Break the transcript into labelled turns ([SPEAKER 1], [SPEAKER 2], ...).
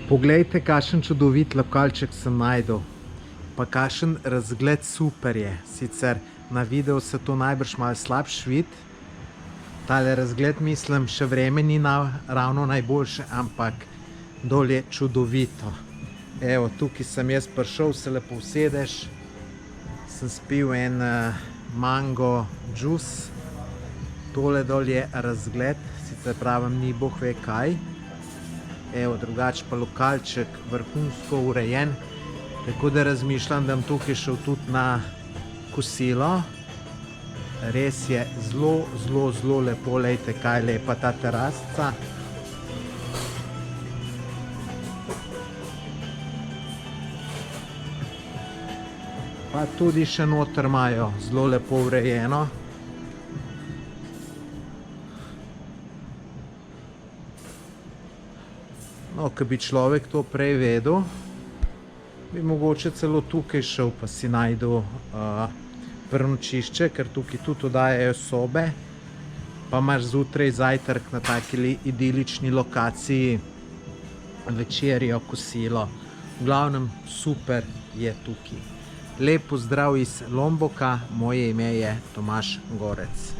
[SPEAKER 1] Poglejte, kakšen čudovit lokalček sem najdel. Pa kakšen razgled super je. Sicer na videu se to najbrž malo slabš vidi. Tale razgled, mislim, še vreme ni ravno najboljše, ampak dol je čudovito. Evo, tukaj sem jaz prišel, se lepo usedeš. Sem spil en mango džus. Tole dol je razgled, sicer pravim, ni boh ve kaj. Evo, drugače pa lokalček vrhunsko urejen. Tako da razmišljam, da bom tukaj šel tudi na kosilo. Res je zelo, zelo, zelo lepo. Lejte, kaj je lepa ta terasca. Pa tudi še noter imajo zelo lepo urejeno. No, ko bi človek to prej vedel, bi mogoče celo tukaj šel, pa si najdel prenočišče, ker tukaj tudi oddajajo sobe, pa imaš zjutraj zajtrk na taki idilični lokaciji, večerjo, kosilo. V glavnem, super je tukaj. Lep pozdrav iz Lomboka, moje ime je Tomaž Gorec.